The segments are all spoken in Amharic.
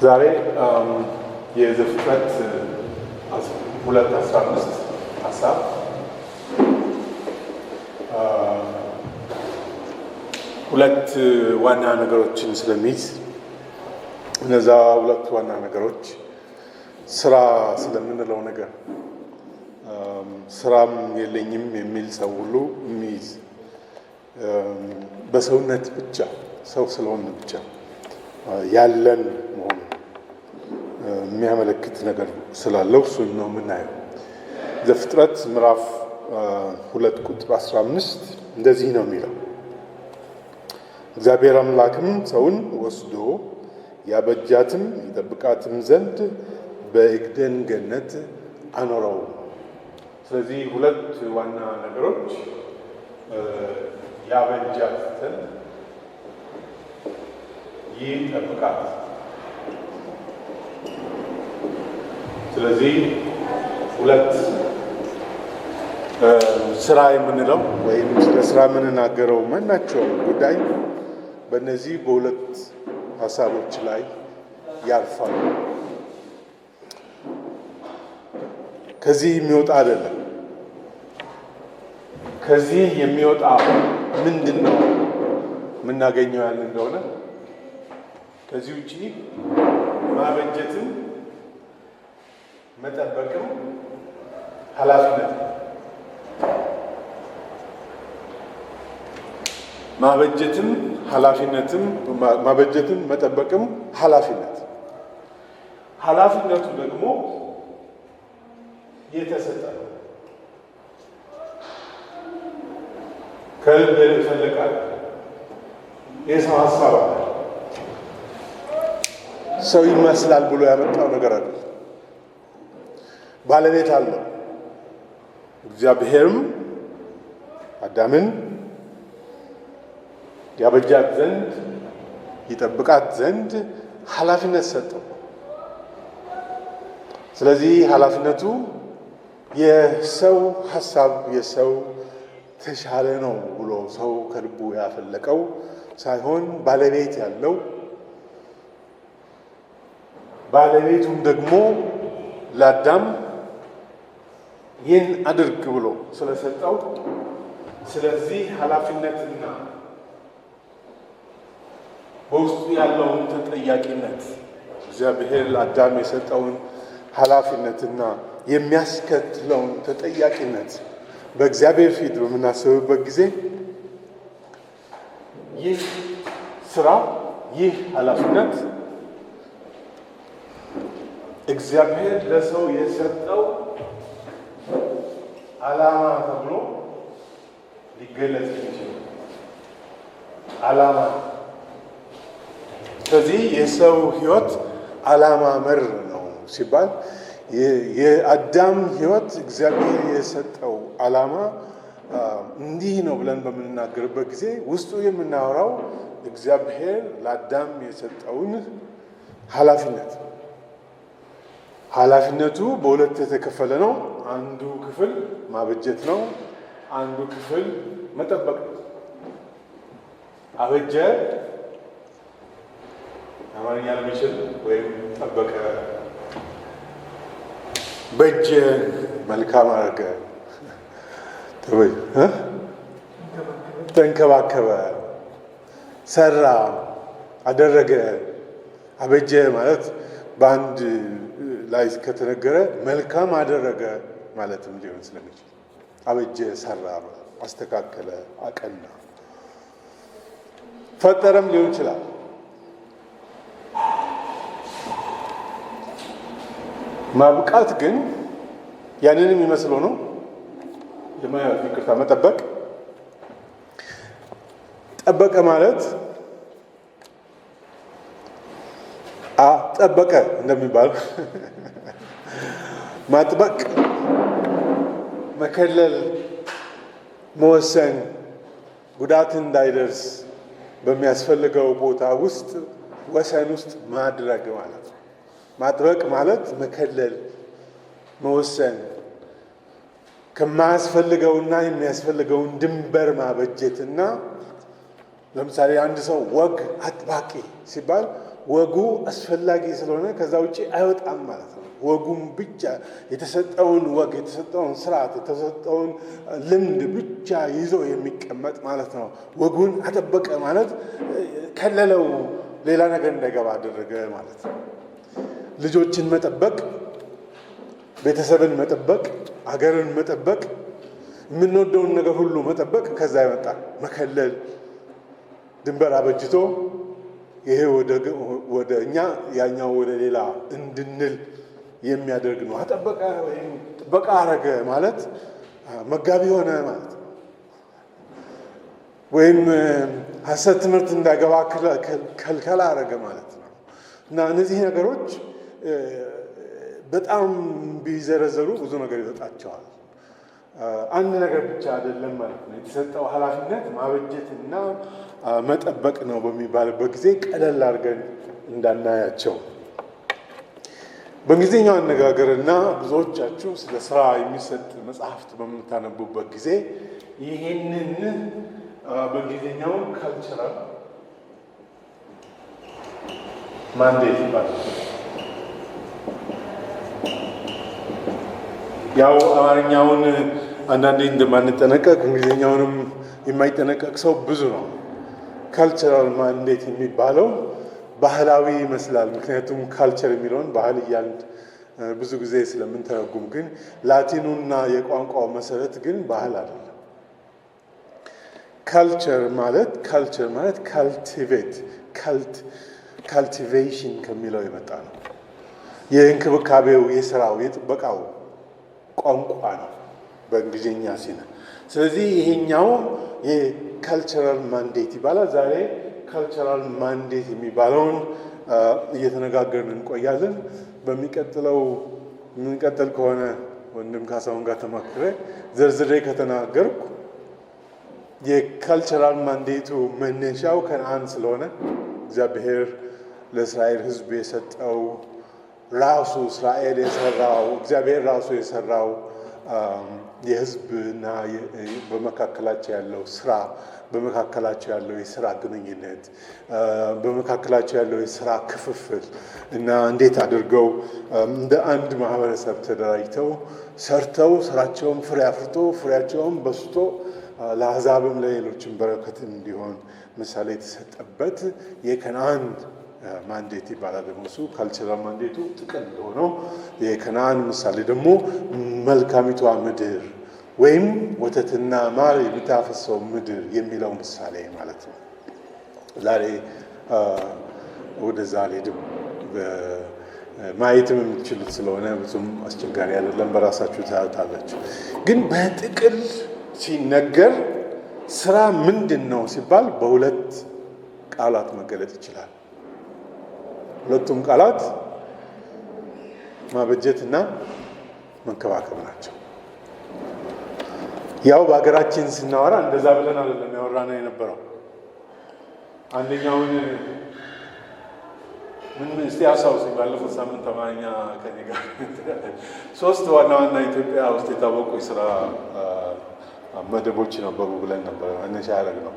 ዛሬ የዘፍጥረት 2:15 ሀሳብ ሁለት ዋና ነገሮችን ስለሚይዝ እነዛ ሁለት ዋና ነገሮች ስራ ስለምንለው ነገር ስራም የለኝም የሚል ሰው ሁሉ የሚይዝ በሰውነት ብቻ ሰው ስለሆነ ብቻ ያለን መሆኑ የሚያመለክት ነገር ስላለው እሱን ነው የምናየው። ዘፍጥረት ምዕራፍ 2:15 እንደዚህ ነው የሚለው፣ እግዚአብሔር አምላክም ሰውን ወስዶ ያበጃትም ይጠብቃትም ዘንድ በኤድን ገነት አኖረው። ስለዚህ ሁለት ዋና ነገሮች ያበጃት ዘንድ ይጠብቃት። ስለዚህ ሁለት ስራ የምንለው ወይም ስለ ስራ የምንናገረው ማናቸውም ጉዳይ በእነዚህ በሁለት ሀሳቦች ላይ ያልፋሉ። ከዚህ የሚወጣ አይደለም። ከዚህ የሚወጣ ምንድን ነው የምናገኘው ያለ እንደሆነ ከዚህ ውጪ ማበጀትም መጠበቅም ኃላፊነት ነው። ማበጀትም ኃላፊነትም ማበጀትም መጠበቅም ኃላፊነት። ኃላፊነቱ ደግሞ የተሰጠ ነው። ከልብ ይፈልቃል። የሰው ሀሳብ አለ። ሰው ይመስላል ብሎ ያመጣው ነገር አለ። ባለቤት አለው። እግዚአብሔርም አዳምን ያበጃት ዘንድ ይጠብቃት ዘንድ ኃላፊነት ሰጠው። ስለዚህ ኃላፊነቱ የሰው ሀሳብ የሰው ተሻለ ነው ብሎ ሰው ከልቡ ያፈለቀው ሳይሆን ባለቤት ያለው፣ ባለቤቱም ደግሞ ለአዳም ይህን አድርግ ብሎ ስለሰጠው፣ ስለዚህ ኃላፊነትና በውስጡ ያለውን ተጠያቂነት እግዚአብሔር ለአዳም የሰጠውን ኃላፊነትና የሚያስከትለውን ተጠያቂነት በእግዚአብሔር ፊት በምናስብበት ጊዜ ይህ ስራ ይህ ኃላፊነት እግዚአብሔር ለሰው የሰጠው ዓላማ ተብሎ ሊገለጽ የሚችል ዓላማ። ስለዚህ የሰው ሕይወት ዓላማ መር ነው ሲባል የአዳም ሕይወት እግዚአብሔር የሰጠው ዓላማ እንዲህ ነው ብለን በምንናገርበት ጊዜ ውስጡ የምናወራው እግዚአብሔር ለአዳም የሰጠውን ኃላፊነት። ኃላፊነቱ በሁለት የተከፈለ ነው። አንዱ ክፍል ማበጀት ነው። አንዱ ክፍል መጠበቅ ነው። አበጀ አማርኛ ለሚችል ወይም ጠበቀ፣ በጀ መልካም አደረገ፣ ተንከባከበ፣ ሰራ፣ አደረገ። አበጀ ማለት በአንድ ላይ ከተነገረ መልካም አደረገ ማለትም ሊሆን ስለሚችል አበጀ፣ ሰራ፣ አስተካከለ፣ አቀና፣ ፈጠረም ሊሆን ይችላል። ማብቃት ግን ያንንም የሚመስለው ነው። ይቅርታ፣ መጠበቅ። ጠበቀ ማለት ጠበቀ እንደሚባል ማጥበቅ፣ መከለል፣ መወሰን፣ ጉዳት እንዳይደርስ በሚያስፈልገው ቦታ ውስጥ ወሰን ውስጥ ማድረግ ማለት ነው። ማጥበቅ ማለት መከለል፣ መወሰን፣ ከማያስፈልገውና የሚያስፈልገውን ድንበር ማበጀትና ለምሳሌ አንድ ሰው ወግ አጥባቂ ሲባል ወጉ አስፈላጊ ስለሆነ ከዛ ውጪ አይወጣም ማለት ነው። ወጉም ብቻ የተሰጠውን ወግ፣ የተሰጠውን ስርዓት፣ የተሰጠውን ልምድ ብቻ ይዞ የሚቀመጥ ማለት ነው። ወጉን አጠበቀ ማለት ከለለው፣ ሌላ ነገር እንዳይገባ አደረገ ማለት ነው። ልጆችን መጠበቅ፣ ቤተሰብን መጠበቅ፣ አገርን መጠበቅ፣ የምንወደውን ነገር ሁሉ መጠበቅ ከዛ ይመጣል። መከለል፣ ድንበር አበጅቶ ይሄ ወደ እኛ ያኛው ወደ ሌላ እንድንል የሚያደርግ ነው። አጠበቀ ወይም ጥበቃ አረገ ማለት መጋቢ ሆነ ማለት ነው። ወይም ሐሰት ትምህርት እንዳይገባ ከልከላ አረገ ማለት ነው። እና እነዚህ ነገሮች በጣም ቢዘረዘሩ ብዙ ነገር ይወጣቸዋል። አንድ ነገር ብቻ አይደለም ማለት ነው። የተሰጠው ኃላፊነት ማበጀትና መጠበቅ ነው በሚባልበት ጊዜ ቀለል አድርገን እንዳናያቸው። በእንግሊዝኛው አነጋገርና ብዙዎቻችሁ ስለ ስራ የሚሰጥ መጽሐፍት በምታነቡበት ጊዜ ይሄንን በእንግሊዝኛው ካልቸራል ማንዴት ይባላል። ያው አማርኛውን አንዳንዴ እንደማንጠነቀቅ እንግሊዝኛውንም የማይጠነቀቅ ሰው ብዙ ነው። ካልቸራል ማንዴት የሚባለው ባህላዊ ይመስላል። ምክንያቱም ካልቸር የሚለውን ባህል እያልን ብዙ ጊዜ ስለምንተረጉም፣ ግን ላቲኑና የቋንቋው መሰረት ግን ባህል አይደለም። ካልቸር ማለት ካልቲቬሽን ከሚለው የመጣ ነው። የእንክብካቤው፣ የስራው፣ የጥበቃው ቋንቋ ነው በእንግሊዝኛ ሲነ። ስለዚህ ይሄኛው የካልቸራል ማንዴት ይባላል። ዛሬ ካልቸራል ማንዴት የሚባለውን እየተነጋገርን እንቆያለን። በሚቀጥለው የምንቀጥል ከሆነ ወንድም ካሳሁን ጋር ተማክሬ ዘርዝሬ ከተናገርኩ የካልቸራል ማንዴቱ መነሻው ከነአን ስለሆነ እግዚአብሔር ለእስራኤል ሕዝብ የሰጠው ራሱ እስራኤል የሰራው እግዚአብሔር ራሱ የሰራው የሕዝብና በመካከላቸው ያለው ስራ፣ በመካከላቸው ያለው የስራ ግንኙነት፣ በመካከላቸው ያለው የስራ ክፍፍል እና እንዴት አድርገው እንደ አንድ ማህበረሰብ ተደራጅተው ሰርተው ስራቸውን ፍሬ አፍርቶ ፍሬያቸውን በስቶ ለአሕዛብም ለሌሎችም በረከት እንዲሆን ምሳሌ የተሰጠበት የከነአን ማንዴት ይባላል። ደግሞ እሱ ካልቸራል ማንዴቱ ጥቅል ሆነው የከነአን ምሳሌ ደግሞ መልካሚቷ ምድር ወይም ወተትና ማር የሚታፈሰው ምድር የሚለው ምሳሌ ማለት ነው። ዛሬ ወደዛ አልሄድም። ማየትም የምትችሉት ስለሆነ ብዙም አስቸጋሪ አይደለም፣ በራሳችሁ ታያታላችሁ። ግን በጥቅል ሲነገር ስራ ምንድን ነው ሲባል በሁለት ቃላት መገለጥ ይችላል። ሁለቱም ቃላት ማበጀትና መንከባከብ ናቸው። ያው በሀገራችን ስናወራ እንደዛ ብለን አይደለም ያወራነው የነበረው። አንደኛውን ምን እስቲ አስታውሱኝ። ባለፈው ሳምንት አማርኛ ከኔ ጋር 3 ዋና ዋና ኢትዮጵያ ውስጥ የታወቁ የስራ መደቦች ነበሩ ብለን ነበር መነሻ ያደረግነው።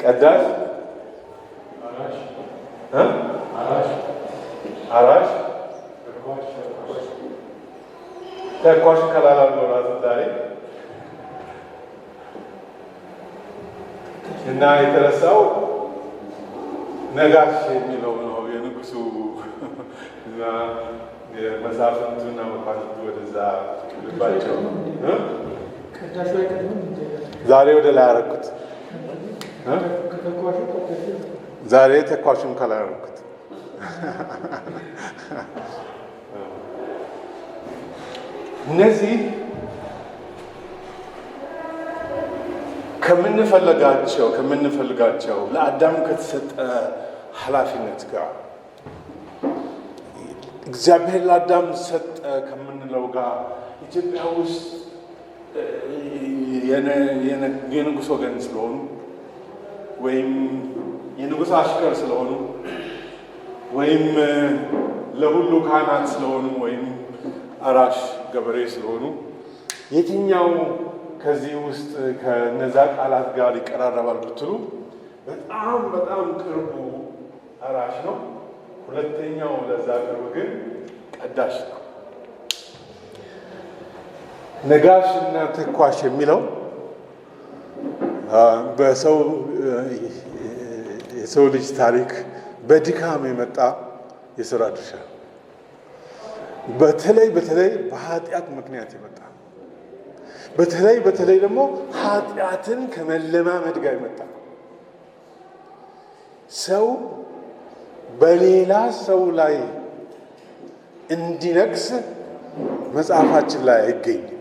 ቀዳሽ፣ አራሽ፣ ተኳሽ ከላላሉ ራሱ ዛሬ እና የተረሳው ነጋሽ የሚለው ነው። የንጉሱ እና የመሳፍንቱና መኳንንቱ ወደዛ ልባቸው ዛሬ ወደ ላይ አደረኩት። ዛሬ ተኳሹን ከላይ አደረኩት። እነዚህ ከምንፈልጋቸው ለአዳም ከተሰጠ ኃላፊነት ጋር እግዚአብሔር ለአዳም ሰጠ ከምንለው ጋር ኢትዮጵያ ውስጥ የንጉሥ ወገን ስለሆኑ ወይም የንጉሥ አሽከር ስለሆኑ ወይም ለሁሉ ካህናት ስለሆኑ ወይም አራሽ ገበሬ ስለሆኑ የትኛው ከዚህ ውስጥ ከነዛ ቃላት ጋር ይቀራረባል ብትሉ በጣም በጣም ቅርቡ አራሽ ነው። ሁለተኛው ለዛ ቅርብ ግን ቀዳሽ ነው። ነጋሽ እና ተኳሽ የሚለው የሰው ልጅ ታሪክ በድካም የመጣ የሥራ ድርሻ፣ በተለይ በኃጢአት ምክንያት የመጣ፣ በተለይ ደግሞ ኃጢአትን ከመለማመድ ጋር የመጣ ሰው በሌላ ሰው ላይ እንዲነግስ መጽሐፋችን ላይ አይገኝም።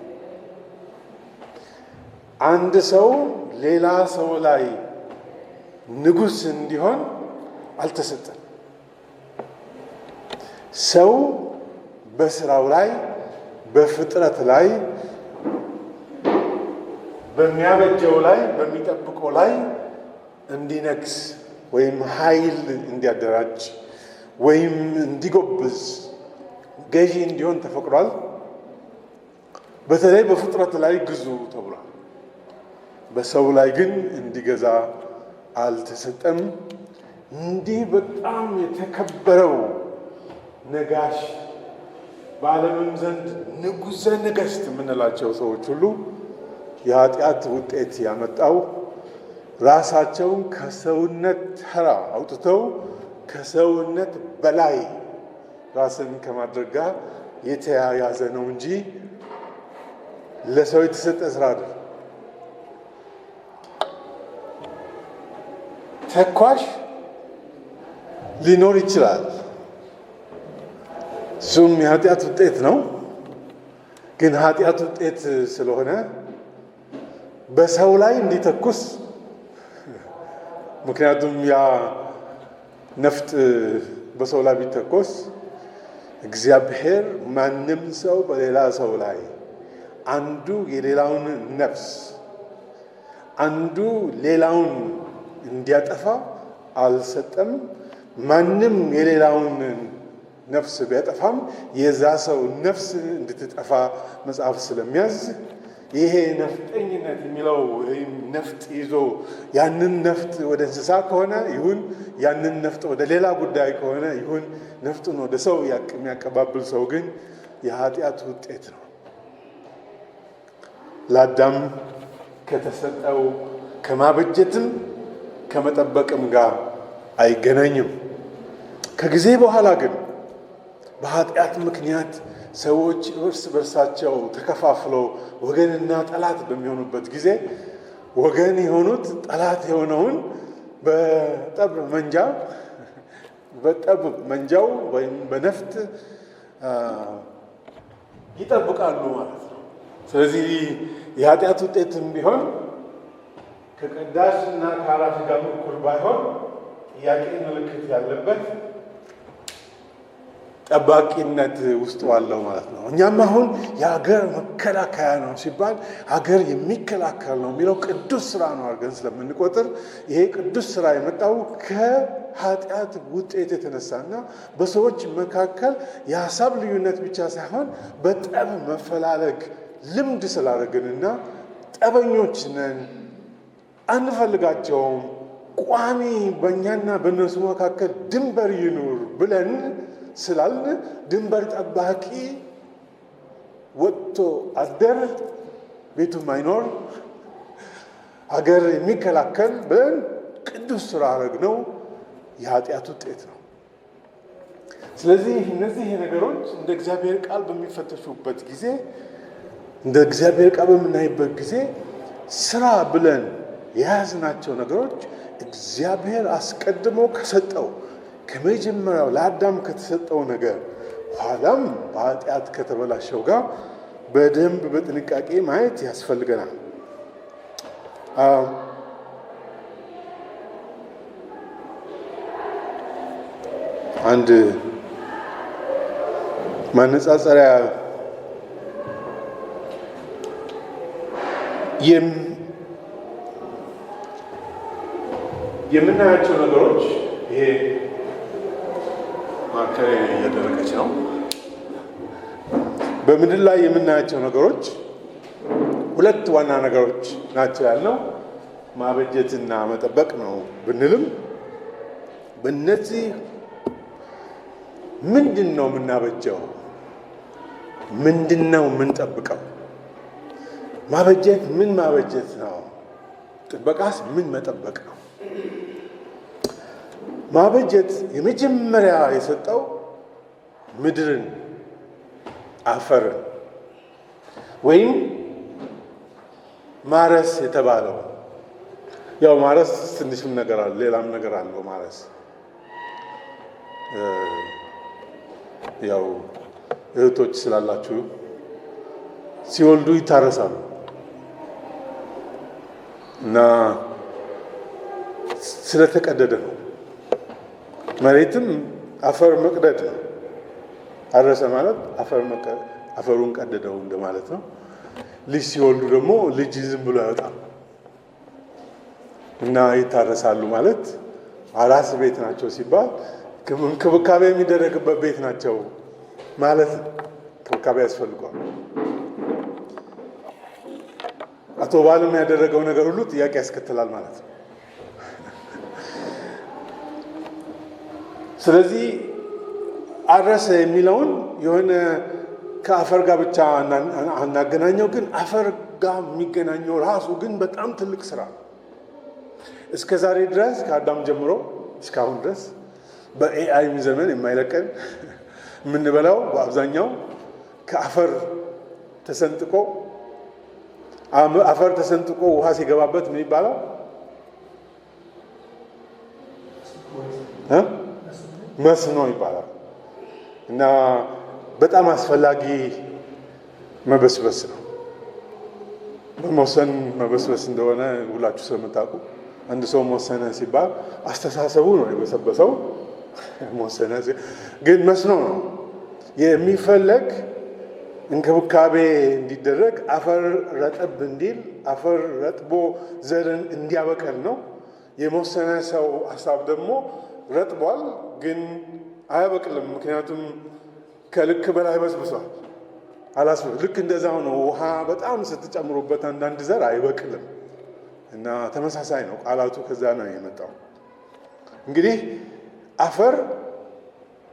አንድ ሰው ሌላ ሰው ላይ ንጉሥ እንዲሆን አልተሰጠም። ሰው በስራው ላይ፣ በፍጥረት ላይ፣ በሚያበጀው ላይ፣ በሚጠብቀው ላይ እንዲነግስ ወይም ኃይል እንዲያደራጅ ወይም እንዲጎብዝ ገዢ እንዲሆን ተፈቅዷል። በተለይ በፍጥረት ላይ ግዙ ተብሏል። በሰው ላይ ግን እንዲገዛ አልተሰጠም። እንዲህ በጣም የተከበረው ነጋሽ፣ በዓለምም ዘንድ ንጉሠ ነገሥት የምንላቸው ሰዎች ሁሉ የኃጢአት ውጤት ያመጣው ራሳቸውን ከሰውነት ተራ አውጥተው ከሰውነት በላይ ራስን ከማድረግ ጋር የተያያዘ ነው እንጂ ለሰው የተሰጠ ስራ አይደለም። ተኳሽ ሊኖር ይችላል። እሱም የኃጢአት ውጤት ነው። ግን ኃጢአት ውጤት ስለሆነ በሰው ላይ እንዲተኩስ፣ ምክንያቱም ያ ነፍጥ በሰው ላይ ቢተኮስ እግዚአብሔር ማንም ሰው በሌላ ሰው ላይ አንዱ የሌላውን ነፍስ አንዱ ሌላውን እንዲያጠፋ አልሰጠም። ማንም የሌላውን ነፍስ ቢያጠፋም የዛ ሰው ነፍስ እንድትጠፋ መጽሐፍ ስለሚያዝ ይሄ ነፍጠኝነት የሚለው ወይም ነፍጥ ይዞ ያንን ነፍጥ ወደ እንስሳ ከሆነ ይሁን፣ ያንን ነፍጥ ወደ ሌላ ጉዳይ ከሆነ ይሁን፣ ነፍጡን ወደ ሰው የሚያቀባብል ሰው ግን የኃጢአት ውጤት ነው። ለአዳም ከተሰጠው ከማበጀትም ከመጠበቅም ጋር አይገናኝም። ከጊዜ በኋላ ግን በኃጢአት ምክንያት ሰዎች እርስ በርሳቸው ተከፋፍለው ወገንና ጠላት በሚሆኑበት ጊዜ ወገን የሆኑት ጠላት የሆነውን በጠብ መንጃው ወይም በነፍጥ ይጠብቃሉ ማለት ነው። ስለዚህ የኃጢአት ውጤትም ቢሆን ከቀዳሽ እና ከአራሽ ጋር እኩል ባይሆን ጥያቄ ምልክት ያለበት ጠባቂነት ውስጥ ዋለው ማለት ነው። እኛም አሁን የሀገር መከላከያ ነው ሲባል ሀገር የሚከላከል ነው የሚለው ቅዱስ ስራ ነው አድርገን ስለምንቆጥር ይሄ ቅዱስ ስራ የመጣው ከኃጢአት ውጤት የተነሳና በሰዎች መካከል የሀሳብ ልዩነት ብቻ ሳይሆን በጠብ መፈላለግ ልምድ ስላደረግንና ጠበኞች ነን፣ አንፈልጋቸውም፣ ቋሚ በእኛና በእነሱ መካከል ድንበር ይኑር ብለን ስላልን ድንበር ጠባቂ ወጥቶ አደር ቤቱም አይኖር ሀገር የሚከላከል ብለን ቅዱስ ስራ አደረግነው። የኃጢአት ውጤት ነው። ስለዚህ እነዚህ ነገሮች እንደ እግዚአብሔር ቃል በሚፈተሹበት ጊዜ፣ እንደ እግዚአብሔር ቃል በምናይበት ጊዜ ስራ ብለን የያዝናቸው ነገሮች እግዚአብሔር አስቀድሞ ከሰጠው ከመጀመሪያው ለአዳም ከተሰጠው ነገር ኋላም በኃጢአት ከተበላሸው ጋር በደንብ በጥንቃቄ ማየት ያስፈልገናል። አንድ ማነጻጸሪያ የምናያቸው ነገሮች ይሄ ማከሬ እያደረገች ነው። በምድር ላይ የምናያቸው ነገሮች ሁለት ዋና ነገሮች ናቸው ያልነው ማበጀትና መጠበቅ ነው ብንልም በእነዚህ ምንድን ነው የምናበጀው? ምንድን ነው የምንጠብቀው? ማበጀት ምን ማበጀት ነው? ጥበቃስ ምን መጠበቅ ነው? ማበጀት የመጀመሪያ የሰጠው ምድርን፣ አፈርን ወይም ማረስ የተባለው ያው ማረስ ትንሽም ነገር አለ፣ ሌላም ነገር አለው ማረስ። ያው እህቶች ስላላችሁ ሲወልዱ ይታረሳሉ እና ስለተቀደደ ነው። መሬትም አፈር መቅደድ ነው። አረሰ ማለት አፈሩን ቀደደው እንደማለት ነው። ልጅ ሲወልዱ ደግሞ ልጅ ዝም ብሎ አይወጣም እና ይታረሳሉ ማለት አራስ ቤት ናቸው ሲባል እንክብካቤ የሚደረግበት ቤት ናቸው ማለት ነው። እንክብካቤ ያስፈልገዋል። አቶ ባለም ያደረገው ነገር ሁሉ ጥያቄ ያስከትላል ማለት ነው። ስለዚህ አረሰ የሚለውን የሆነ ከአፈር ጋር ብቻ አናገናኘው፣ ግን አፈር ጋር የሚገናኘው ራሱ ግን በጣም ትልቅ ስራ ነው። እስከ ዛሬ ድረስ ከአዳም ጀምሮ እስካሁን ድረስ በኤአይ ዘመን የማይለቀን የምንበላው በአብዛኛው ከአፈር ተሰንጥቆ አፈር ተሰንጥቆ ውሃ ሲገባበት ምን ይባላል? መስኖ ይባላል። እና በጣም አስፈላጊ መበስበስ ነው። በመወሰን መበስበስ እንደሆነ ሁላችሁ ስለምታውቁ አንድ ሰው መወሰነ ሲባል አስተሳሰቡ ነው የበሰበሰው። መወሰነ ግን መስኖ ነው የሚፈለግ እንክብካቤ እንዲደረግ አፈር ረጠብ እንዲል አፈር ረጥቦ ዘርን እንዲያበቀል ነው። የመወሰነ ሰው ሀሳብ ደግሞ ረጥቧል፣ ግን አያበቅልም። ምክንያቱም ከልክ በላይ በስብሷል። ልክ እንደዛው ነው። ውሃ በጣም ስትጨምሩበት አንዳንድ ዘር አይበቅልም እና ተመሳሳይ ነው። ቃላቱ ከዛ ነው የመጣው። እንግዲህ አፈር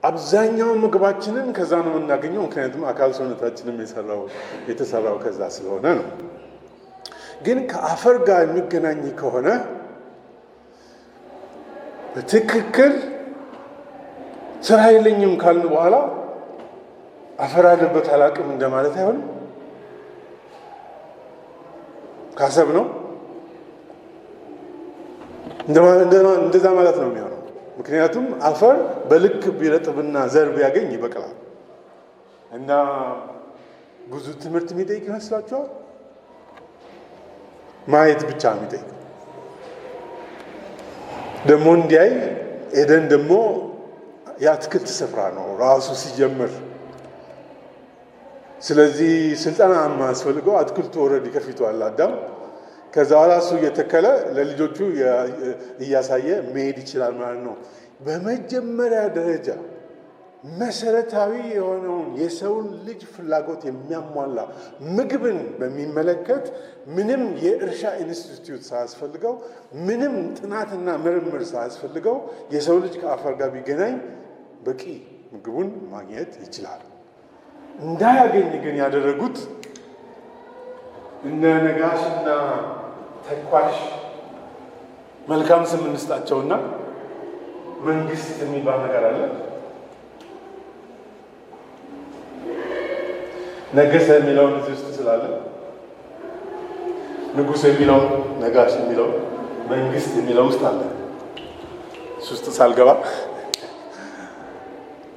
አብዛኛው ምግባችንን ከዛ ነው የምናገኘው። ምክንያቱም አካል ሰውነታችንም የተሰራው ከዛ ስለሆነ ነው። ግን ከአፈር ጋር የሚገናኝ ከሆነ በትክክል ስራ የለኝም ካልን በኋላ አፈር አለበት አላቅም እንደማለት አይሆንም። ካሰብ ነው እንደዛ ማለት ነው የሚሆነው። ምክንያቱም አፈር በልክ ቢረጥብና ዘር ቢያገኝ ይበቅላል። እና ብዙ ትምህርት የሚጠይቅ ይመስላችኋል? ማየት ብቻ የሚጠይቅ ደግሞ እንዲያይ ኤደን ደግሞ የአትክልት ስፍራ ነው ራሱ ሲጀምር። ስለዚህ ስልጠና የማያስፈልገው አትክልቱ ኦልሬዲ ከፊቱ አለ አዳም። ከዛ በኋላ እሱ እየተከለ ለልጆቹ እያሳየ መሄድ ይችላል ማለት ነው። በመጀመሪያ ደረጃ መሰረታዊ የሆነውን የሰውን ልጅ ፍላጎት የሚያሟላ ምግብን በሚመለከት ምንም የእርሻ ኢንስቲትዩት ሳያስፈልገው፣ ምንም ጥናትና ምርምር ሳያስፈልገው የሰው ልጅ ከአፈር ጋር ቢገናኝ በቂ ምግቡን ማግኘት ይችላል። እንዳያገኝ ግን ያደረጉት እነ ነጋሽና ተኳሽ መልካም ስም እንስጣቸውና መንግስት የሚባል ነገር አለ። ነገሰ የሚለውን እዚህ ውስጥ ስላለ ንጉስ የሚለው ነጋሽ የሚለው መንግስት የሚለው ውስጥ አለ። እሱ ውስጥ ሳልገባ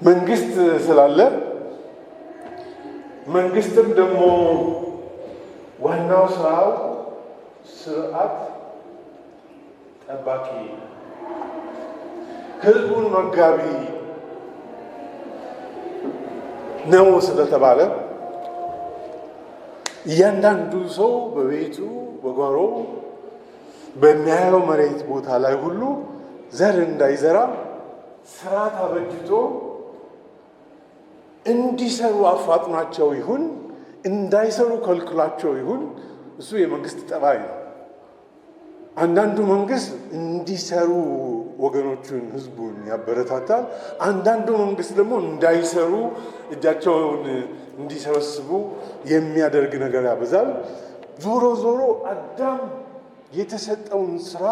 መንግስት ስላለ መንግስትም ደግሞ ዋናው ስራው ስርዓት ጠባቂ፣ ህዝቡን መጋቢ ነው ስለተባለ እያንዳንዱ ሰው በቤቱ በጓሮ በሚያየው መሬት ቦታ ላይ ሁሉ ዘር እንዳይዘራ ስርዓት አበጅቶ እንዲሰሩ አፋጥኗቸው ይሁን እንዳይሰሩ ከልክሏቸው ይሁን እሱ የመንግስት ጠባይ ነው። አንዳንዱ መንግስት እንዲሰሩ ወገኖቹን ህዝቡን ያበረታታል። አንዳንዱ መንግስት ደግሞ እንዳይሰሩ እጃቸውን እንዲሰበስቡ የሚያደርግ ነገር ያበዛል። ዞሮ ዞሮ አዳም የተሰጠውን ስራ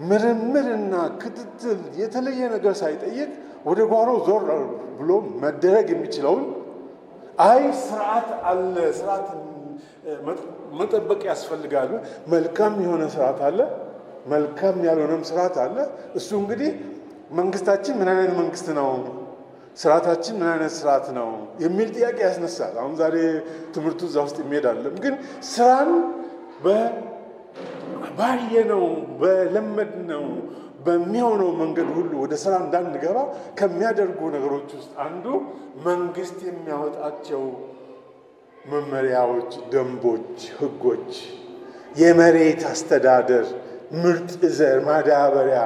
ምርምርና ክትትል የተለየ ነገር ሳይጠይቅ ወደ ጓሮ ዞር ብሎ መደረግ የሚችለውን ስርዓት አለ፣ ስርዓት መጠበቅ ያስፈልጋል። መልካም የሆነ ስርዓት አለ፣ መልካም ያልሆነም ስርዓት አለ። እሱ እንግዲህ መንግስታችን ምን አይነት መንግስት ነው፣ ስርዓታችን ምን አይነት ስርዓት ነው የሚል ጥያቄ ያስነሳል። አሁን ዛሬ ትምህርቱ እዛ ውስጥ የሚሄድ አይደለም። ግን ስራን ባየነው በለመድነው በሚሆነው መንገድ ሁሉ ወደ ስራ እንዳንገባ ከሚያደርጉ ነገሮች ውስጥ አንዱ መንግስት የሚያወጣቸው መመሪያዎች፣ ደንቦች፣ ህጎች፣ የመሬት አስተዳደር፣ ምርጥ ዘር፣ ማዳበሪያ፣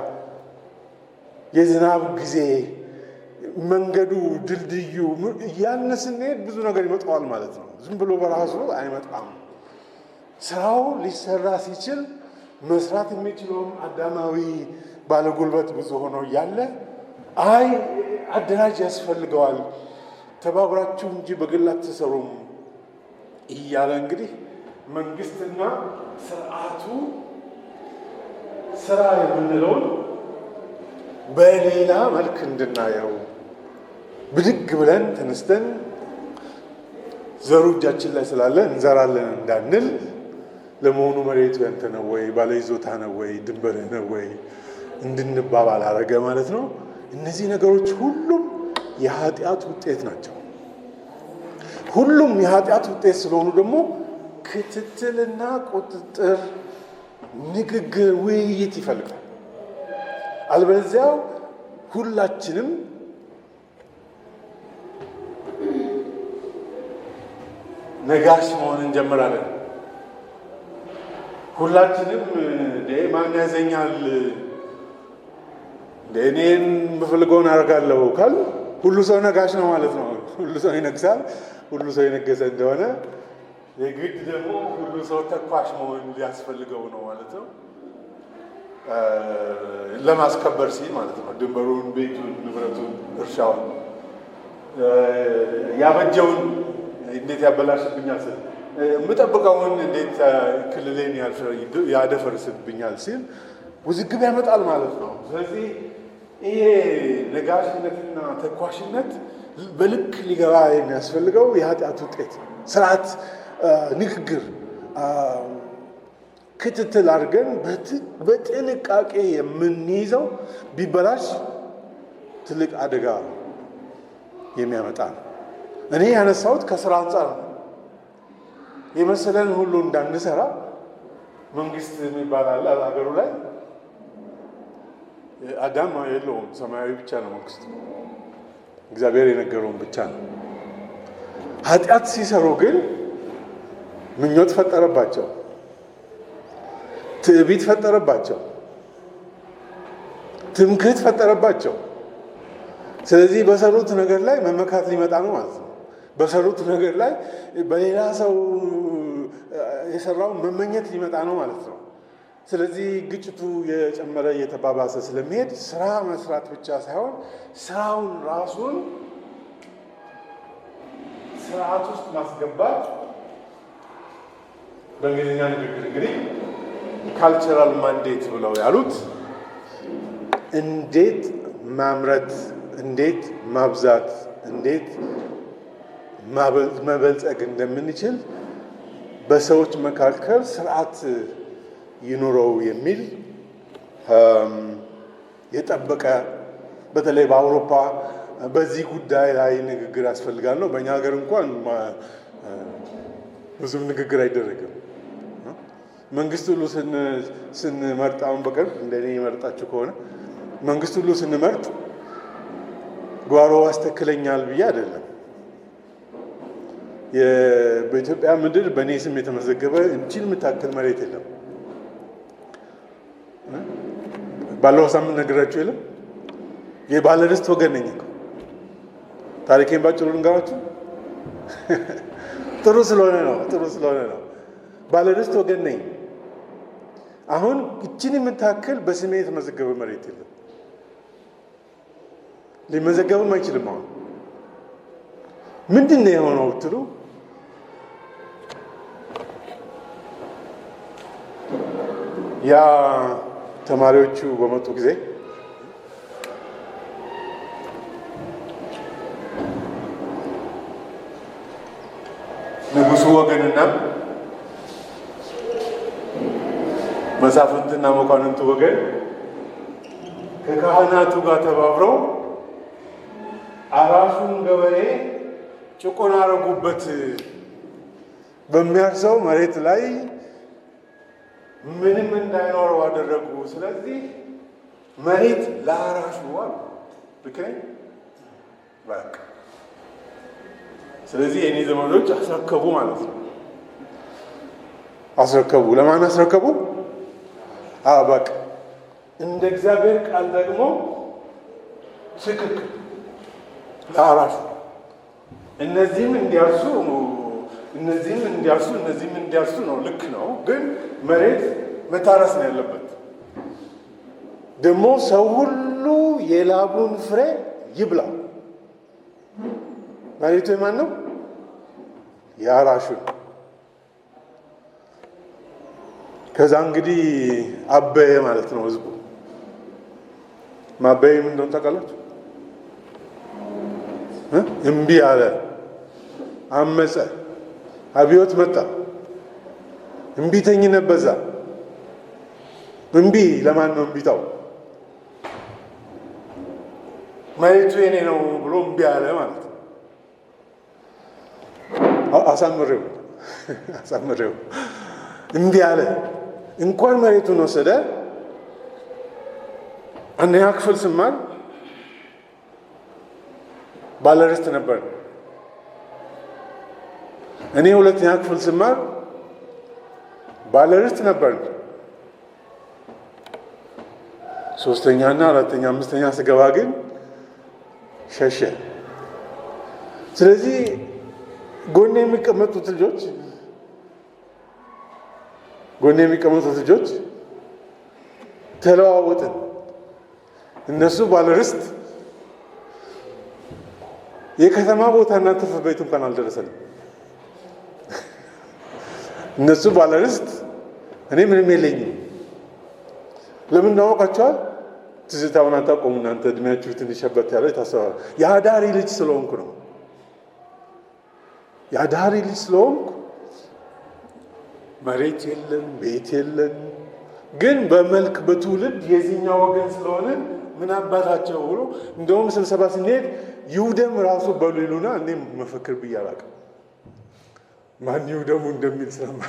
የዝናብ ጊዜ፣ መንገዱ፣ ድልድዩ እያልን ስንሄድ ብዙ ነገር ይመጣዋል ማለት ነው። ዝም ብሎ በራሱ አይመጣም። ስራው ሊሰራ ሲችል መስራት የሚችለውም አዳማዊ ባለጉልበት ብዙ ሆኖ እያለ አደራጅ ያስፈልገዋል፣ ተባብራችሁ እንጂ በግል አትሰሩም እያለ እንግዲህ መንግስትና ስርዓቱ ስራ የምንለውን በሌላ መልክ እንድናየው ብድግ ብለን ተነስተን ዘሩ እጃችን ላይ ስላለ እንዘራለን እንዳንል፣ ለመሆኑ መሬት ያንተ ነው ወይ፣ ባለይዞታ ነው ወይ፣ ድንበርህ ነው ወይ እንድንባባል አደረገ ማለት ነው። እነዚህ ነገሮች ሁሉም የኃጢአት ውጤት ናቸው። ሁሉም የኃጢአት ውጤት ስለሆኑ ደግሞ ክትትልና ቁጥጥር፣ ንግግር፣ ውይይት ይፈልጋል። አልበለዚያው ሁላችንም ነጋሽ መሆን እንጀምራለን። ሁላችንም ማን ያዘኛል፣ እኔን የምፈልገውን አደርጋለሁ ካል ሁሉ ሰው ነጋሽ ነው ማለት ነው። ሁሉ ሰው ይነግሳል። ሁሉ ሰው የነገሰ እንደሆነ የግድ ደግሞ ሁሉ ሰው ተኳሽ መሆን ሊያስፈልገው ነው ማለት ነው። ለማስከበር ሲል ማለት ነው። ድንበሩን፣ ቤቱን፣ ንብረቱን፣ እርሻውን ያበጀውን እንዴት ያበላሽብኛል ሲል፣ የምጠብቀውን እንዴት ክልሌን ያደፈርስብኛል ሲል ውዝግብ ያመጣል ማለት ነው። ስለዚህ ይሄ ነጋሽነትና ተኳሽነት በልክ ሊገባ የሚያስፈልገው የኃጢአት ውጤት፣ ስርዓት፣ ንግግር፣ ክትትል አድርገን በጥንቃቄ የምንይዘው ቢበላሽ ትልቅ አደጋ የሚያመጣ ነው። እኔ ያነሳሁት ከስራ አንጻር ነው። የመሰለን ሁሉ እንዳንሰራ መንግስት የሚባል አለ ሀገሩ ላይ። አዳም የለውም፣ ሰማያዊ ብቻ ነው መንግስት። እግዚአብሔር የነገረውን ብቻ ነው። ኃጢአት ሲሰሩ ግን ምኞት ፈጠረባቸው፣ ትዕቢት ፈጠረባቸው፣ ትምክህት ፈጠረባቸው። ስለዚህ በሰሩት ነገር ላይ መመካት ሊመጣ ነው ማለት ነው። በሰሩት ነገር ላይ በሌላ ሰው የሰራውን መመኘት ሊመጣ ነው ማለት ነው። ስለዚህ ግጭቱ የጨመረ እየተባባሰ ስለሚሄድ ስራ መስራት ብቻ ሳይሆን ስራውን ራሱን ስርዓት ውስጥ ማስገባት፣ በእንግሊዝኛ ንግግር እንግዲህ ካልቸራል ማንዴት ብለው ያሉት እንዴት ማምረት፣ እንዴት ማብዛት፣ እንዴት መበልጸግ እንደምንችል በሰዎች መካከል ስርዓት ይኑረው የሚል የጠበቀ፣ በተለይ በአውሮፓ በዚህ ጉዳይ ላይ ንግግር ያስፈልጋል ነው። በእኛ ሀገር እንኳን ብዙም ንግግር አይደረግም። መንግስት ሁሉ ስንመርጥ፣ አሁን በቅርብ እንደኔ የመረጣችሁ ከሆነ መንግስት ሁሉ ስንመርጥ ጓሮ አስተክለኛል ብዬ አይደለም። በኢትዮጵያ ምድር በእኔ ስም የተመዘገበ እንቺን የምታክል መሬት የለም። ባለፈው ሳምንት ነግራችሁ የለም የባለርስት ወገን ነኝ እኮ። ታሪኬን ባጭሩ ልንገራችሁ። ጥሩ ስለሆነ ነው። ባለርስት ወገን ነኝ። አሁን እችን የምታክል በስሜ የተመዘገበ መሬት የለም፣ ሊመዘገብም አይችልም። አሁን ምንድን ነው የሆነው ብትሉ ያ ተማሪዎቹ በመጡ ጊዜ ንጉሱ ወገንና መሳፍንትና መኳንንቱ ወገን ከካህናቱ ጋር ተባብረው አራሹን ገበሬ ጭቆና አረጉበት። በሚያርሰው መሬት ላይ ምንም እንዳይኖረው አደረጉ። ስለዚህ መሬት ለአራሹ አሉ። ልክ ነኝ? በቃ ስለዚህ የኔ ዘመዶች አስረከቡ ማለት ነው። አስረከቡ። ለማን አስረከቡ? በቃ እንደ እግዚአብሔር ቃል ደግሞ ትክክል ለአራሹ እነዚህም እንዲያርሱ እነዚህም እንዲያርሱ እነዚህም እንዲያርሱ ነው። ልክ ነው። ግን መሬት መታረስ ነው ያለበት። ደግሞ ሰው ሁሉ የላቡን ፍሬ ይብላ። መሬቱ የማን ነው? የአራሹ። ከዛ እንግዲህ አበየ ማለት ነው ህዝቡ። ማበየ ምን እንደሆነ ታውቃላችሁ? እምቢ አለ፣ አመፀ፣ አብዮት መጣ፣ እምቢተኝነት በዛ። እምቢ ለማን ነው እምቢታው? መሬቱ የኔ ነው ብሎ እምቢ አለ ማለት ነው። አሳምሬው እምቢ አለ። እንኳን መሬቱን ወሰደ። አንደኛ ክፍል ስማር ባለርስት ነበር። እኔ ሁለተኛ ክፍል ስማር ባለርስት ነበር። ሶስተኛና አራተኛ አምስተኛ ስገባ ግን ሸሸ። ስለዚህ ጎኔ የሚቀመጡት ልጆች ተለዋወጥን። እነሱ ባለርስት የከተማ ቦታና ትርፍ ቤት እንኳን አልደረሰንም። እነሱ ባለርስት፣ እኔ ምንም የለኝም። ለምን እንዳወቃቸዋል? ትዝታውን አታውቁም እናንተ፣ እድሜያችሁ ትንሽ ሸበት ያለ ታስባል። የአዳሪ ልጅ ስለሆንኩ ነው። የአዳሪ ልጅ ስለሆንኩ መሬት የለን፣ ቤት የለን። ግን በመልክ በትውልድ የዚህኛው ወገን ስለሆነ ምን አባታቸው ብሎ እንደውም ስብሰባ ስንሄድ ይውደም ራሱ በሉ ይሉና እኔ መፈክር ብዬ አላውቅም። ማን ይውደሙ እንደሚል ስለማ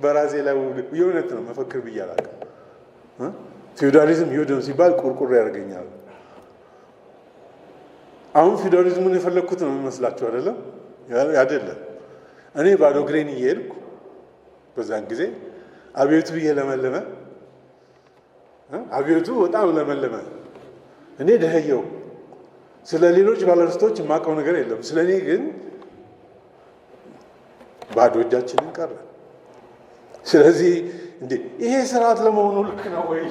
በራሴ ላይ የእውነት ነው መፈክር ብዬ አላውቅም። ፊውዳሊዝም ይውደም ሲባል ቁርቁር ያደርገኛል። አሁን ፊውዳሊዝሙን የፈለግኩት ነው የሚመስላችሁ አይደለም? አይደለም። እኔ ባዶ እግሬን እየሄድኩ በዛን ጊዜ አብዮቱ እየለመለመ አብዮቱ በጣም ለመለመ። እኔ ደህየው። ስለ ሌሎች ባለርስቶች የማውቀው ነገር የለም። ስለ እኔ ግን ባዶ እጃችንን ቀረ። ስለዚህ እንዴ ይሄ ስርዓት ለመሆኑ ልክ ነው ወይ?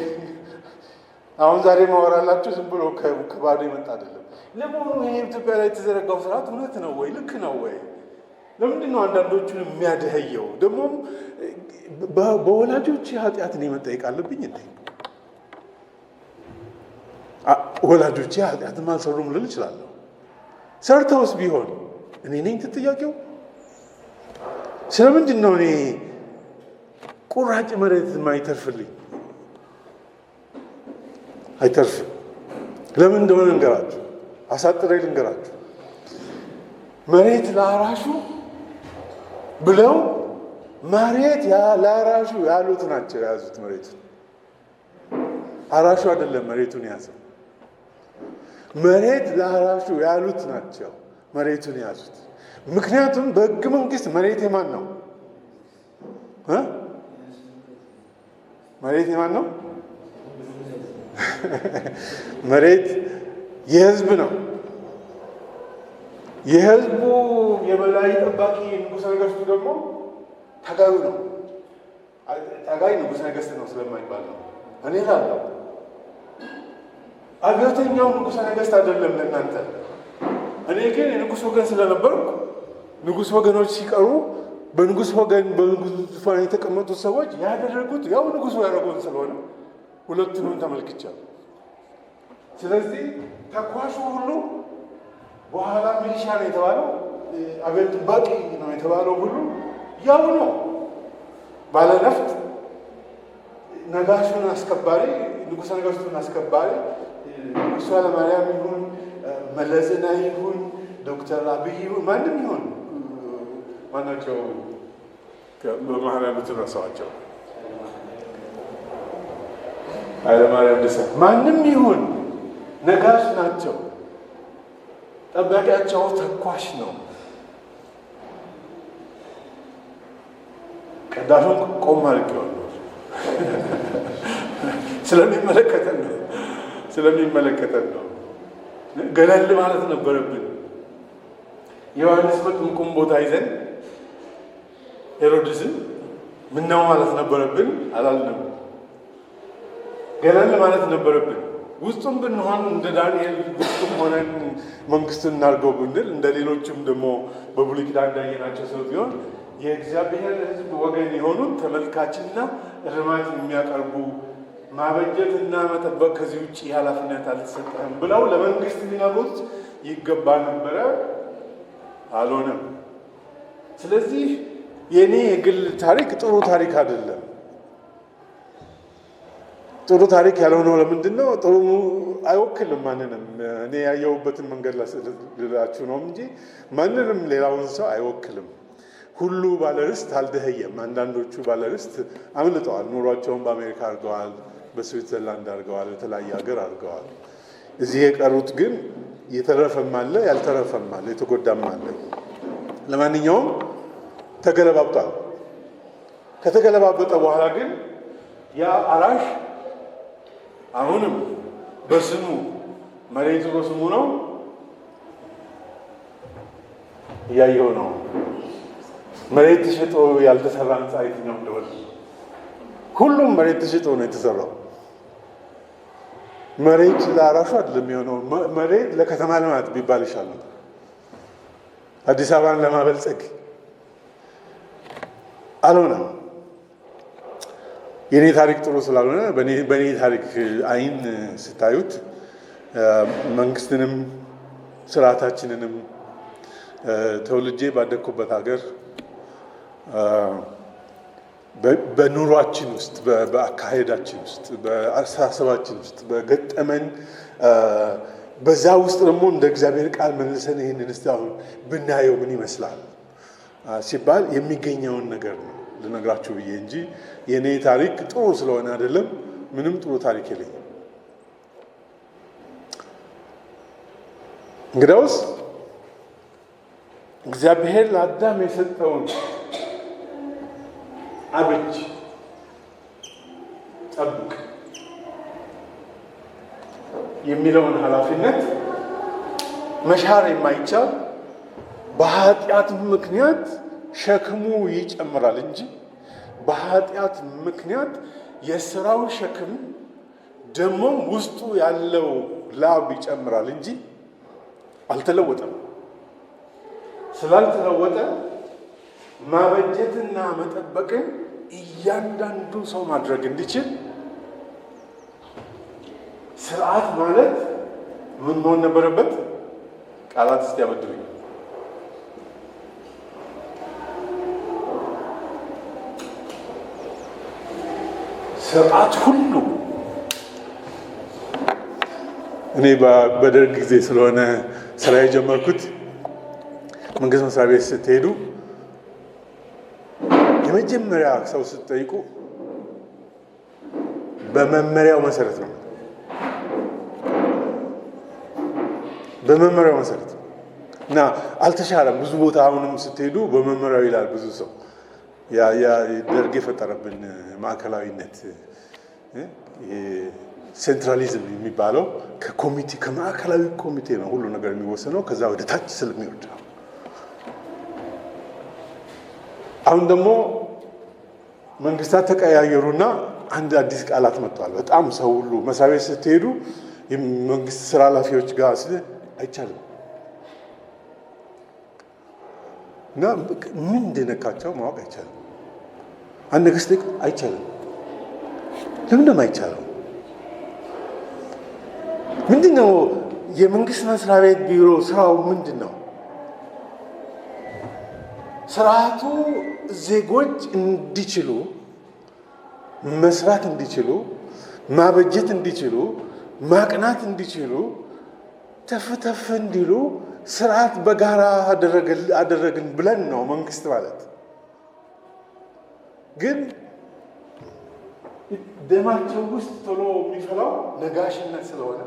አሁን ዛሬ ማወራላችሁ ዝም ብሎ ከባዶ ይመጣ አይደለም። ለመሆኑ ይሄ ኢትዮጵያ ላይ የተዘረጋው ስርዓት እውነት ነው ወይ? ልክ ነው ወይ? ለምንድን ነው አንዳንዶቹን የሚያደህየው? ደግሞ በወላጆች ኃጢአትን መጠየቅ አለብኝ እንዴ? ወላጆቼ ኃጢአትም አልሰሩም ልል እችላለሁ። ሰርተውስ ቢሆን እኔ ነኝ ተጠያቂው? ስለምንድን ነው እኔ ቁራጭ መሬት የማይተርፍልኝ? አይተርፍም። ለምን እንደሆነ ልንገራችሁ፣ አሳጥሬ ልንገራችሁ። መሬት ለአራሹ ብለው መሬት ለአራሹ ያሉት ናቸው የያዙት መሬቱን። አራሹ አይደለም መሬቱን የያዘው። መሬት ለአራሹ ያሉት ናቸው መሬቱን የያዙት። ምክንያቱም በሕገ መንግስት መሬት የማን ነው? መሬት የማን ነው? መሬት የህዝብ ነው። የህዝቡ የበላይ ጠባቂ ንጉሠ ነገሥቱ ደግሞ ተገቢ ነው። ታጋይ ንጉሠ ነገሥት ነው ስለማይባል ነው። እኔ እላለሁ አብዮተኛው ንጉሠ ነገሥት አይደለም ለእናንተ። እኔ ግን የንጉሥ ወገን ስለነበርኩ ንጉሥ ወገኖች ሲቀሩ በንጉሥ ወገን በንጉሥ ዙፋን የተቀመጡት ሰዎች ያደረጉት ያው ንጉሡ ያደረጉን ስለሆነ ሁለቱንም ተመልክቻለሁ። ስለዚህ ተኳሹ ሁሉ በኋላ ሚሊሻ ነው የተባለው፣ አብዮት ጠባቂ ነው የተባለው ሁሉ ያው ነው። ባለነፍጥ ነጋሹን አስከባሪ፣ ንጉሠ ነገሥቱን አስከባሪ ንጉሡ ኃይለማርያም ይሁን መለስ ዜናዊ ይሁን ዶክተር አብይ ይሁን ማንም ይሁን ማናቸው በመሀል ያሉትን ረሳኋቸው፣ ኃይለማርያም ደሳለኝ ማንም ይሁን ነጋሽ ናቸው። ጠባቂያቸው ተኳሽ ነው። ቀዳሹን ቆም አድርጌዋለሁ ስለሚመለከተን ነው። ገለል ማለት ነበረብን። ዮሐንስ መጥምቁን ቦታ ይዘን ሄሮድስን ምነው ማለት ነበረብን አላልንም። ገለል ማለት ነበረብን። ውስጡም ብንሆን እንደ ዳንኤል ውስጡም ሆነን መንግስቱን እናድርገው ብንል እንደ ሌሎችም ደግሞ በብሉይ ኪዳን እንዳየናቸው ሰው ቢሆን የእግዚአብሔር ሕዝብ ወገን የሆኑት ተመልካችና እርማት የሚያቀርቡ ማበጀትና መጠበቅ ከዚህ ውጭ ኃላፊነት አልተሰጠህም ብለው ለመንግስት ሊነግሩት ይገባ ነበረ። አልሆነም። ስለዚህ የእኔ የግል ታሪክ ጥሩ ታሪክ አይደለም። ጥሩ ታሪክ ያልሆነው ለምንድን ነው? ጥሩ አይወክልም ማንንም። እኔ ያየሁበትን መንገድ ልላችሁ ነው እንጂ ማንንም ሌላውን ሰው አይወክልም። ሁሉ ባለርስት አልደኸየም። አንዳንዶቹ ባለርስት አምልጠዋል። ኑሯቸውን በአሜሪካ አድርገዋል፣ በስዊትዘርላንድ አድርገዋል፣ በተለያየ ሀገር አድርገዋል። እዚህ የቀሩት ግን የተረፈም አለ፣ ያልተረፈም አለ፣ የተጎዳም አለ። ለማንኛውም ተገለባብጧል። ከተገለባበጠ በኋላ ግን ያ አራሽ አሁንም በስሙ መሬቱ በስሙ ነው፣ እያየው ነው። መሬት ተሽጦ ያልተሰራ ህንፃ የትኛው እንደሆነ ሁሉም መሬት ተሽጦ ነው የተሰራው። መሬት ለአራሹ አይደለም የሆነው። መሬት ለከተማ ልማት ቢባል ይሻላል። አዲስ አበባን ለማበልጸግ አልሆነም። የኔ ታሪክ ጥሩ ስላልሆነ በኔ ታሪክ አይን ስታዩት መንግስትንም ስርዓታችንንም ተወልጄ ባደግኩበት ሀገር በኑሯችን ውስጥ በአካሄዳችን ውስጥ በአስተሳሰባችን ውስጥ በገጠመን በዛ ውስጥ ደግሞ እንደ እግዚአብሔር ቃል መልሰን ይህንን እስቲ አሁን ብናየው ምን ይመስላል ሲባል የሚገኘውን ነገር ነው ልነግራችሁ ብዬ እንጂ የኔ ታሪክ ጥሩ ስለሆነ አይደለም። ምንም ጥሩ ታሪክ የለኝም። እንግዲያውስ እግዚአብሔር ለአዳም የሰጠውን አብጅ፣ ጠብቅ የሚለውን ኃላፊነት መሻር የማይቻል በኃጢአት ምክንያት ሸክሙ ይጨምራል እንጂ በኃጢአት ምክንያት የስራው ሸክም ደግሞም ውስጡ ያለው ላብ ይጨምራል እንጂ አልተለወጠም። ስላልተለወጠ ማበጀትና መጠበቅን እያንዳንዱ ሰው ማድረግ እንዲችል ስርዓት ማለት ምን መሆን ነበረበት? ቃላት እስቲ ያበድሩኝ። ስርዓት ሁሉ እኔ በደርግ ጊዜ ስለሆነ ስራ የጀመርኩት መንግስት መስሪያ ቤት ስትሄዱ የመጀመሪያ ሰው ስትጠይቁ በመመሪያው መሰረት ነው። በመመሪያው መሰረት እና አልተሻለም። ብዙ ቦታ አሁንም ስትሄዱ በመመሪያው ይላል ብዙ ሰው። ያ ደርግ የፈጠረብን ማዕከላዊነት ሴንትራሊዝም የሚባለው ከማዕከላዊ ኮሚቴ ነው ሁሉ ነገር የሚወሰነው፣ ከዛ ወደ ታች ስለሚወርድ ነው። አሁን ደግሞ መንግስታት ተቀያየሩና አንድ አዲስ ቃላት መጥቷል። በጣም ሰው ሁሉ መስሪያ ቤት ስትሄዱ የመንግስት ስራ ኃላፊዎች ጋር አይቻልም እና ምን እንደነካቸው ማወቅ አይቻልም። አንድ ነገር ስትጠይቅ አይቻልም። ለምንድነው አይቻልም? ምንድነው የመንግስት መስሪያ ቤት ቢሮ ስራው ምንድነው? ስርዓቱ ዜጎች እንዲችሉ መስራት እንዲችሉ ማበጀት እንዲችሉ ማቅናት እንዲችሉ ተፍተፍ እንዲሉ ስርዓት በጋራ አደረግን ብለን ነው መንግስት ማለት። ግን ደማቸው ውስጥ ቶሎ የሚፈላው ነጋሽነት ስለሆነ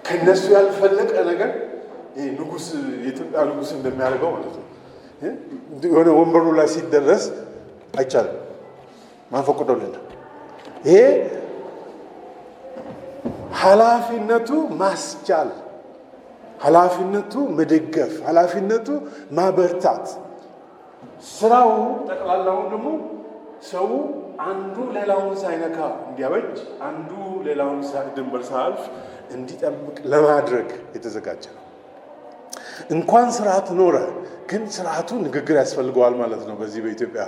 ከነሱ ያልፈለቀ ነገር ንጉስ የኢትዮጵያ ንጉስ እንደሚያደርገው ማለት ነው። የሆነ ወንበሩ ላይ ሲደረስ አይቻልም። ማን ፈቅዶልን? ይሄ ኃላፊነቱ ማስቻል፣ ኃላፊነቱ መደገፍ፣ ኃላፊነቱ ማበርታት፣ ስራው ጠቅላላውን ደግሞ ሰው አንዱ ሌላውን ሳይነካ እንዲያበጅ፣ አንዱ ሌላውን ድንበር ሳያልፍ እንዲጠብቅ ለማድረግ የተዘጋጀ ነው። እንኳን ስርዓቱ ኖረ፣ ግን ስርዓቱ ንግግር ያስፈልገዋል ማለት ነው። በዚህ በኢትዮጵያ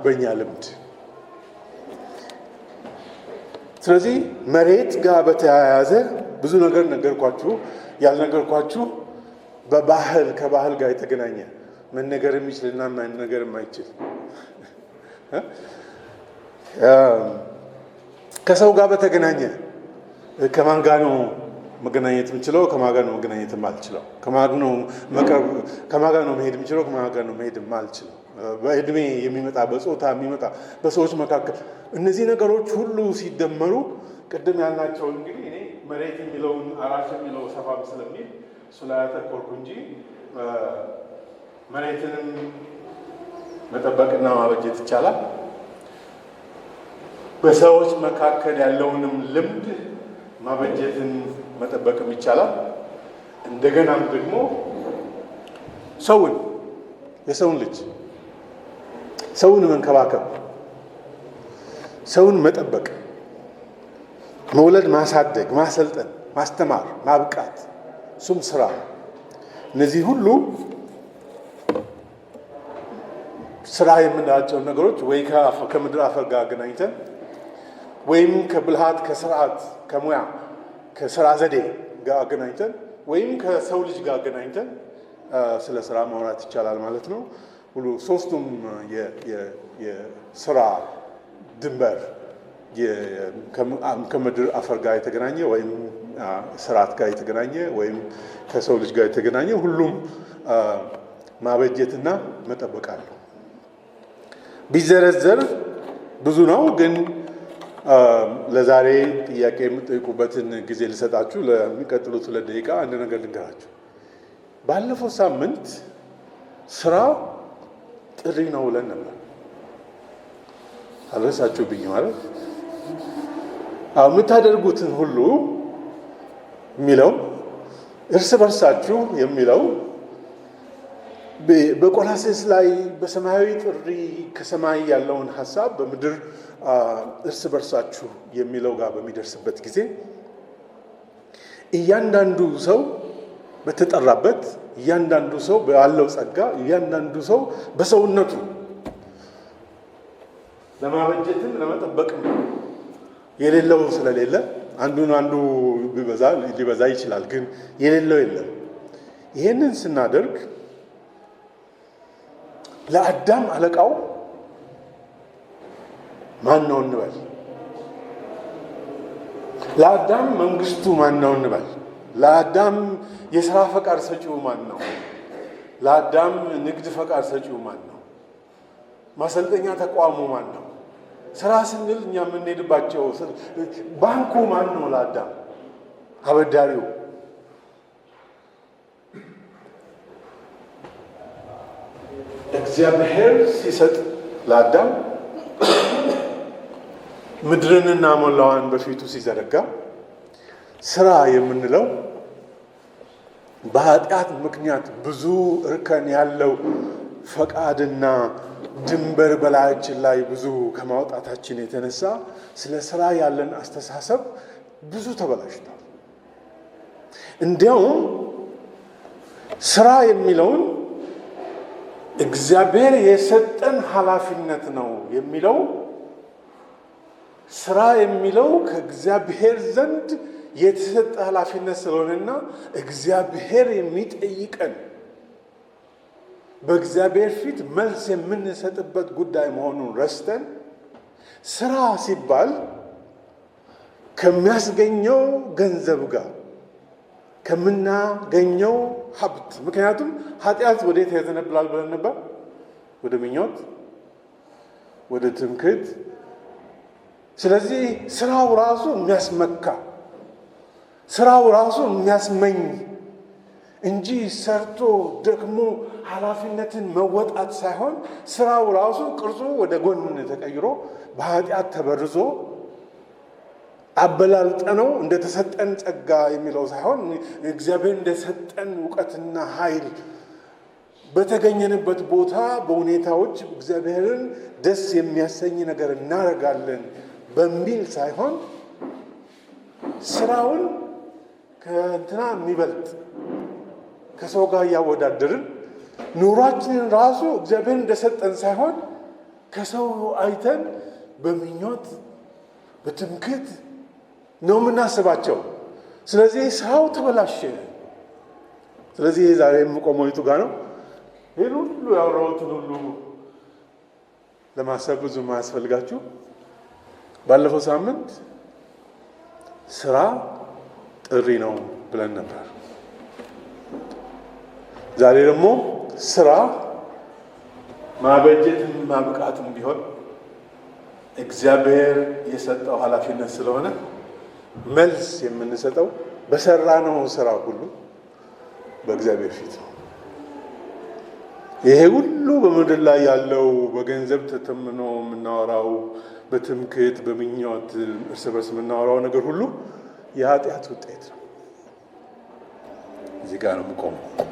በእኛ ልምድ። ስለዚህ መሬት ጋር በተያያዘ ብዙ ነገር ነገርኳችሁ። ያልነገርኳችሁ በባህል ከባህል ጋር የተገናኘ መነገር የሚችልና መነገር የማይችል ከሰው ጋር በተገናኘ ከማን ጋር ነው መገናኘት የምችለው፣ ከማን ጋር ነው መገናኘት የማልችለው፣ ከማን ጋር ነው መሄድ የምችለው፣ ከማን ጋር ነው መሄድ የማልችለው፣ በእድሜ የሚመጣ በጾታ የሚመጣ በሰዎች መካከል እነዚህ ነገሮች ሁሉ ሲደመሩ ቅድም ያልናቸው እንግዲህ እኔ መሬት የሚለውን አራሽ የሚለው ሰፋም ስለሚል እሱ ላይ ያተኮርኩ እንጂ መሬትንም መጠበቅና ማበጀት ይቻላል። በሰዎች መካከል ያለውንም ልምድ ማበጀትን መጠበቅም ይቻላል። እንደገናም ደግሞ የሰውን ልጅ ሰውን መንከባከብ፣ ሰውን መጠበቅ፣ መውለድ፣ ማሳደግ፣ ማሰልጠን፣ ማስተማር፣ ማብቃት እሱም ስራ ነው። እነዚህ ሁሉ ስራ የምንላቸው ነገሮች ወይ ከምድር አፈር ጋር አገናኝተን ወይም ከብልሃት ከስርዓት ከሙያ ከስራ ዘዴ ጋር አገናኝተን ወይም ከሰው ልጅ ጋር አገናኝተን ስለ ስራ ማውራት ይቻላል ማለት ነው። ሁሉ ሶስቱም የስራ ድንበር ከምድር አፈር ጋር የተገናኘ ወይም ስርዓት ጋር የተገናኘ ወይም ከሰው ልጅ ጋር የተገናኘ ሁሉም ማበጀትና መጠበቅ አለው። ቢዘረዘር ብዙ ነው፣ ግን ለዛሬ ጥያቄ የምጠይቁበትን ጊዜ ልሰጣችሁ። ለሚቀጥሉት 2 ደቂቃ አንድ ነገር ልንገራችሁ። ባለፈው ሳምንት ስራ ጥሪ ነው ብለን ነበር። አልረሳችሁብኝ ማለት የምታደርጉትን ሁሉ የሚለው እርስ በርሳችሁ የሚለው በቆላስይስ ላይ በሰማያዊ ጥሪ ከሰማይ ያለውን ሐሳብ በምድር እርስ በርሳችሁ የሚለው ጋር በሚደርስበት ጊዜ እያንዳንዱ ሰው በተጠራበት፣ እያንዳንዱ ሰው ባለው ጸጋ፣ እያንዳንዱ ሰው በሰውነቱ ለማበጀትም ለመጠበቅም የሌለው ስለሌለ አንዱ ሊበዛ ይችላል፣ ግን የሌለው የለም። ይሄንን ስናደርግ ለአዳም አለቃው ማን ነው እንበል? ለአዳም መንግስቱ ማን ነው እንበል? ለአዳም የሥራ ፈቃድ ሰጪው ማን ነው? ለአዳም ንግድ ፈቃድ ሰጪው ማን ነው? ማሰልጠኛ ተቋሙ ማን ነው? ስራ ስንል እኛ የምንሄድባቸው ባንኩ ማን ነው? ለአዳም አበዳሪው። እግዚአብሔር ሲሰጥ ለአዳም ምድርንና ሞላዋን በፊቱ ሲዘረጋ ስራ የምንለው በኃጢአት ምክንያት ብዙ እርከን ያለው ፈቃድና ድንበር በላያችን ላይ ብዙ ከማውጣታችን የተነሳ ስለ ስራ ያለን አስተሳሰብ ብዙ ተበላሽቷል። እንዲያውም ስራ የሚለውን እግዚአብሔር የሰጠን ኃላፊነት ነው የሚለው ስራ የሚለው ከእግዚአብሔር ዘንድ የተሰጠ ኃላፊነት ስለሆነና እግዚአብሔር የሚጠይቀን በእግዚአብሔር ፊት መልስ የምንሰጥበት ጉዳይ መሆኑን ረስተን ስራ ሲባል ከሚያስገኘው ገንዘብ ጋር ከምናገኘው ሀብት፣ ምክንያቱም ኃጢአት ወዴት ያዘነብላል ብለን ነበር? ወደ ምኞት፣ ወደ ትምክህት። ስለዚህ ስራው ራሱ የሚያስመካ፣ ስራው ራሱ የሚያስመኝ እንጂ ሰርቶ ደግሞ ኃላፊነትን መወጣት ሳይሆን ስራው ራሱ ቅርጹ ወደ ጎን ተቀይሮ በኃጢአት ተበርዞ አበላልጠነው እንደተሰጠን ጸጋ የሚለው ሳይሆን እግዚአብሔር እንደሰጠን እውቀትና ኃይል በተገኘንበት ቦታ በሁኔታዎች እግዚአብሔርን ደስ የሚያሰኝ ነገር እናደርጋለን በሚል ሳይሆን ስራውን ከእንትና የሚበልጥ ከሰው ጋር እያወዳደርን ኑሯችንን ራሱ እግዚአብሔር እንደሰጠን ሳይሆን ከሰው አይተን በምኞት በትምክህት ነው የምናስባቸው። ስለዚህ ስራው ተበላሸ። ስለዚህ ዛሬ የምቆመው የቱ ጋር ነው? ይህን ሁሉ ያወራሁትን ሁሉ ለማሰብ ብዙ ማያስፈልጋችሁ። ባለፈው ሳምንት ስራ ጥሪ ነው ብለን ነበር። ዛሬ ደግሞ ስራ ማበጀትም ማብቃትም ቢሆን እግዚአብሔር የሰጠው ኃላፊነት ስለሆነ መልስ የምንሰጠው በሰራነው ስራ ሁሉ በእግዚአብሔር ፊት ነው። ይሄ ሁሉ በምድር ላይ ያለው በገንዘብ ተተምኖ የምናወራው በትምክህት በምኞት እርስ በርስ የምናወራው ነገር ሁሉ የኃጢአት ውጤት ነው። እዚህ ጋር ነው የምቆመው።